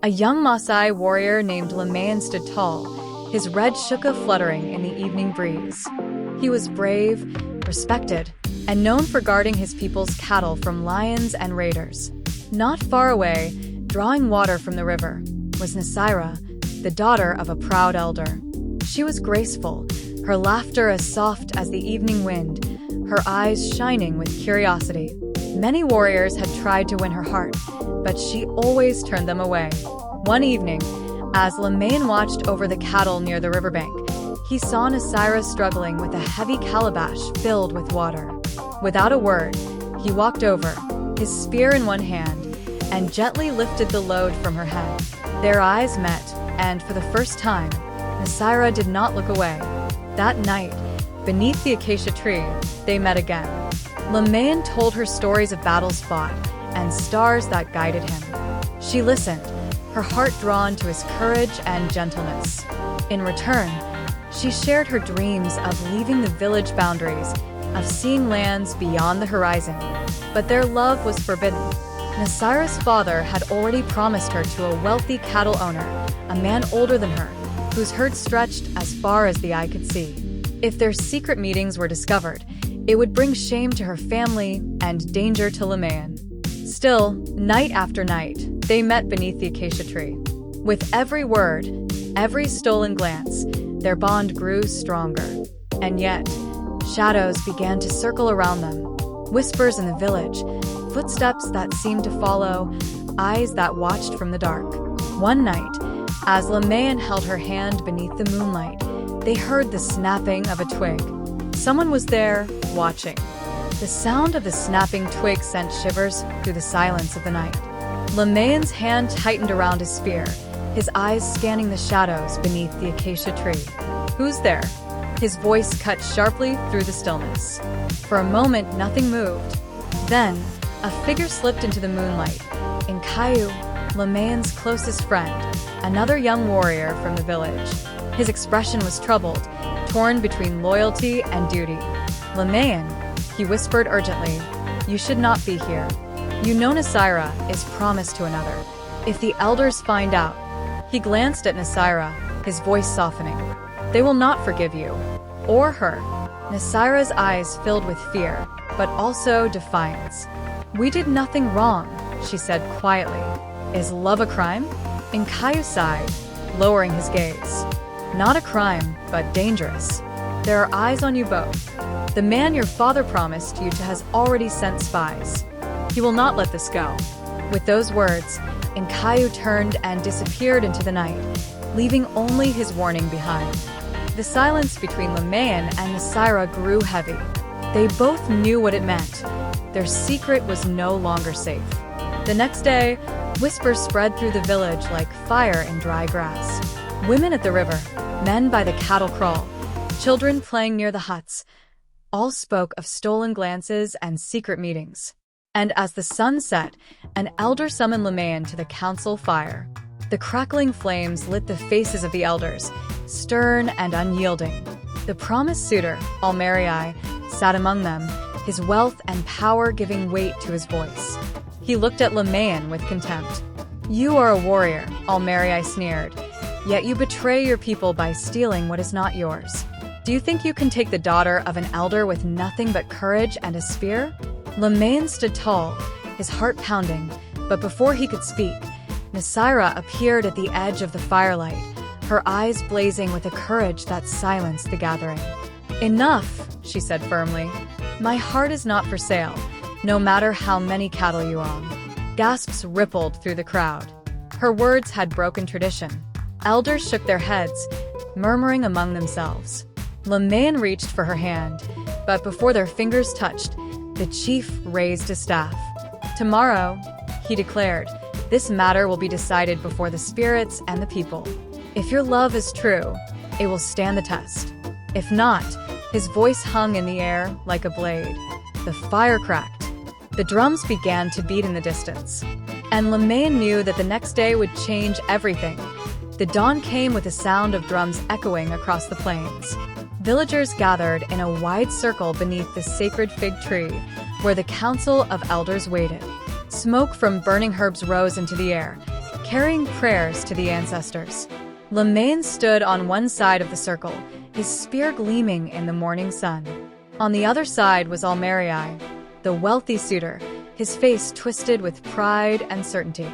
A young Maasai warrior named Lemayan stood tall, his red shuka fluttering in the evening breeze. He was brave, respected, and known for guarding his people's cattle from lions and raiders. Not far away, drawing water from the river, was Nasira, the daughter of a proud elder. She was graceful, her laughter as soft as the evening wind, her eyes shining with curiosity. Many warriors had tried to win her heart, but she always turned them away. One evening, as Lemayan watched over the cattle near the riverbank, he saw Nasira struggling with a heavy calabash filled with water. Without a word, he walked over, his spear in one hand, and gently lifted the load from her head. Their eyes met, and for the first time, Nasira did not look away. That night, beneath the acacia tree, they met again. Lemayan told her stories of battles fought and stars that guided him. She listened, her heart drawn to his courage and gentleness. In return, she shared her dreams of leaving the village boundaries, of seeing lands beyond the horizon. But their love was forbidden. Nasira's father had already promised her to a wealthy cattle owner, a man older than her, whose herd stretched as far as the eye could see. If their secret meetings were discovered, it would bring shame to her family and danger to Lemayan. Still, night after night, they met beneath the acacia tree. With every word, every stolen glance, their bond grew stronger. And yet, shadows began to circle around them. Whispers in the village, footsteps that seemed to follow, eyes that watched from the dark. One night, as Lemayan held her hand beneath the moonlight, they heard the snapping of a twig. Someone was there, watching. The sound of the snapping twig sent shivers through the silence of the night. Lemayan's hand tightened around his spear, his eyes scanning the shadows beneath the acacia tree. "Who's there?" His voice cut sharply through the stillness. For a moment, nothing moved. Then, a figure slipped into the moonlight. Ancacia, Lemayan's closest friend, another young warrior from the village. His expression was troubled, torn between loyalty and duty. "Lemayan," he whispered urgently, "you should not be here. You know Nasira is promised to another. If the elders find out..." He glanced at Nasira, his voice softening. "They will not forgive you. Or her." Nasira's eyes filled with fear, but also defiance. "We did nothing wrong," she said quietly. "Is love a crime?" Ancacia sighed, lowering his gaze. "Not a crime, but dangerous. There are eyes on you both. The man your father promised you to has already sent spies. He will not let this go." With those words, Ancacia turned and disappeared into the night, leaving only his warning behind. The silence between Lemayan and Nasira grew heavy. They both knew what it meant. Their secret was no longer safe. The next day, whispers spread through the village like fire in dry grass. Women at the river, men by the cattle kraal, children playing near the huts, all spoke of stolen glances and secret meetings. And as the sun set, an elder summoned Lemayan to the council fire. The crackling flames lit the faces of the elders, stern and unyielding. The promised suitor, Almarai, sat among them, his wealth and power giving weight to his voice. He looked at Lemayan with contempt. "You are a warrior," Almarai sneered, "yet you betray your people by stealing what is not yours. Do you think you can take the daughter of an elder with nothing but courage and a spear?" Lemayan stood tall, his heart pounding, but before he could speak, Nasira appeared at the edge of the firelight, her eyes blazing with a courage that silenced the gathering. "Enough," she said firmly. "My heart is not for sale, no matter how many cattle you own." Gasps rippled through the crowd. Her words had broken tradition. Elders shook their heads, murmuring among themselves. Lemayan reached for her hand, but before their fingers touched, the chief raised a staff. "Tomorrow," he declared, "this matter will be decided before the spirits and the people. If your love is true, it will stand the test. If not..." His voice hung in the air like a blade. The fire cracked. The drums began to beat in the distance. And Lemayan knew that the next day would change everything. The dawn came with the sound of drums echoing across the plains. Villagers gathered in a wide circle beneath the sacred fig tree, where the council of elders waited. Smoke from burning herbs rose into the air, carrying prayers to the ancestors. Lemaine stood on one side of the circle, his spear gleaming in the morning sun. On the other side was Almerii, the wealthy suitor, his face twisted with pride and certainty.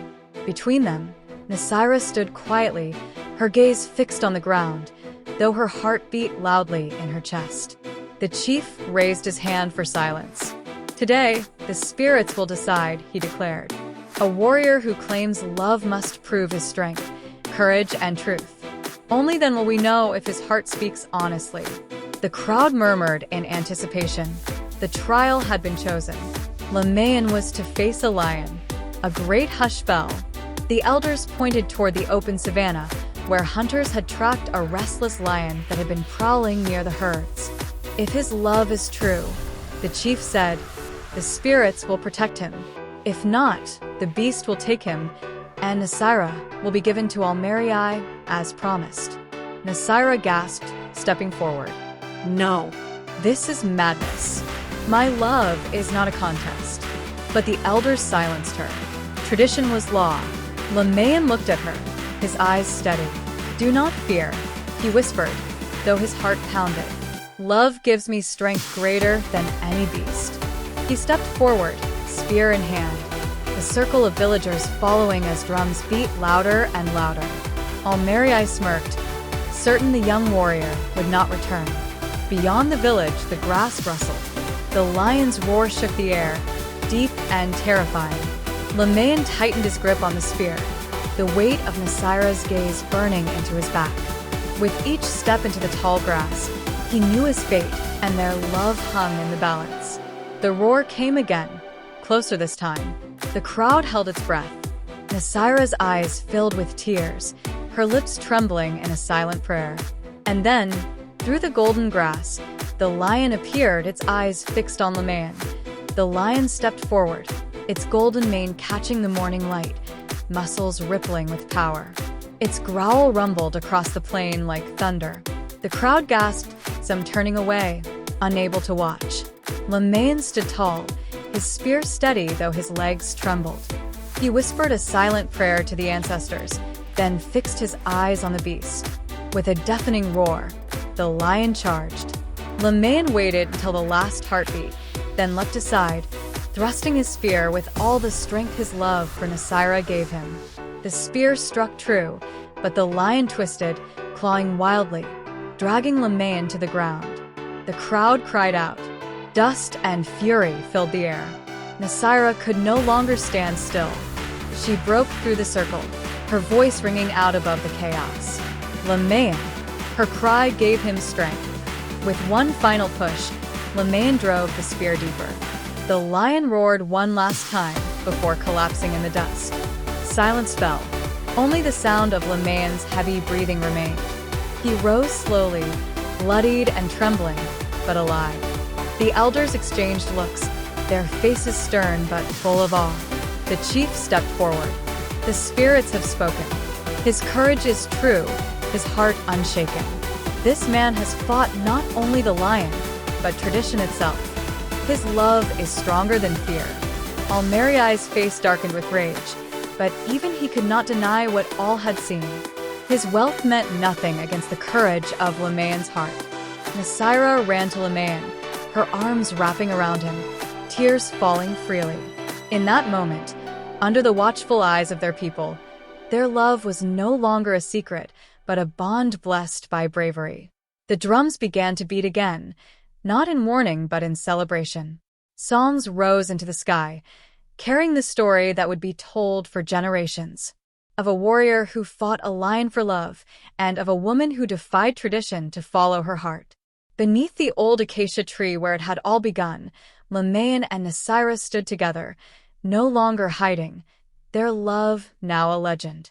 Between them, Nasira stood quietly, her gaze fixed on the ground, though her heart beat loudly in her chest. The chief raised his hand for silence. "Today, the spirits will decide," he declared. "A warrior who claims love must prove his strength, courage, and truth. Only then will we know if his heart speaks honestly." The crowd murmured in anticipation. The trial had been chosen. Lemaine was to face a lion. A great hush fell. The elders pointed toward the open savanna, where hunters had tracked a restless lion that had been prowling near the herds. "If his love is true," the chief said, "the spirits will protect him. If not, the beast will take him, and Nasira will be given to Almerii as promised." Nasira gasped, stepping forward. "No, this is madness. My love is not a contest." But the elders silenced her. Tradition was law. Lemaine looked at her, his eyes steady. "Do not fear," he whispered, though his heart pounded. "Love gives me strength greater than any beast." He stepped forward, spear in hand, the circle of villagers following as drums beat louder and louder. Almerii smirked, certain the young warrior would not return. Beyond the village, the grass rustled. The lion's roar shook the air, deep and terrifying. Lemaine tightened his grip on the spear, the weight of Nasira's gaze burning into his back. With each step into the tall grass, he knew his fate, and their love hung in the balance. The roar came again, closer this time. The crowd held its breath. Nasira's eyes filled with tears, her lips trembling in a silent prayer. And then, through the golden grass, the lion appeared, its eyes fixed on Lemaine. The lion stepped forward, its golden mane catching the morning light, muscles rippling with power. Its growl rumbled across the plain like thunder. The crowd gasped, some turning away, unable to watch. Lemaine stood tall, his spear steady though his legs trembled. He whispered a silent prayer to the ancestors, then fixed his eyes on the beast. With a deafening roar, the lion charged. Lemaine waited until the last heartbeat, then leapt aside, thrusting his spear with all the strength his love for Nasira gave him. The spear struck true, but the lion twisted, clawing wildly, dragging Lemaine to the ground. The crowd cried out. Dust and fury filled the air. Nasira could no longer stand still. She broke through the circle, her voice ringing out above the chaos. "Lemaine!" Her cry gave him strength. With one final push, Lemaine drove the spear deeper. The lion roared one last time before collapsing in the dust. Silence fell. Only the sound of Lemaine's heavy breathing remained. He rose slowly, bloodied and trembling, but alive. The elders exchanged looks, their faces stern but full of awe. The chief stepped forward. "The spirits have spoken. His courage is true, his heart unshaken. This man has fought not only the lion, but tradition itself. His love is stronger than fear." Almeriai's face darkened with rage, but even he could not deny what all had seen. His wealth meant nothing against the courage of Lemaine's heart. Nasira ran to Lemaine, her arms wrapping around him, tears falling freely. In that moment, under the watchful eyes of their people, their love was no longer a secret, but a bond blessed by bravery. The drums began to beat again, not in mourning but in celebration. Songs rose into the sky, carrying the story that would be told for generations. Of a warrior who fought a lion for love, and of a woman who defied tradition to follow her heart. Beneath the old acacia tree where it had all begun, Lemaine and Nasira stood together, no longer hiding, their love now a legend.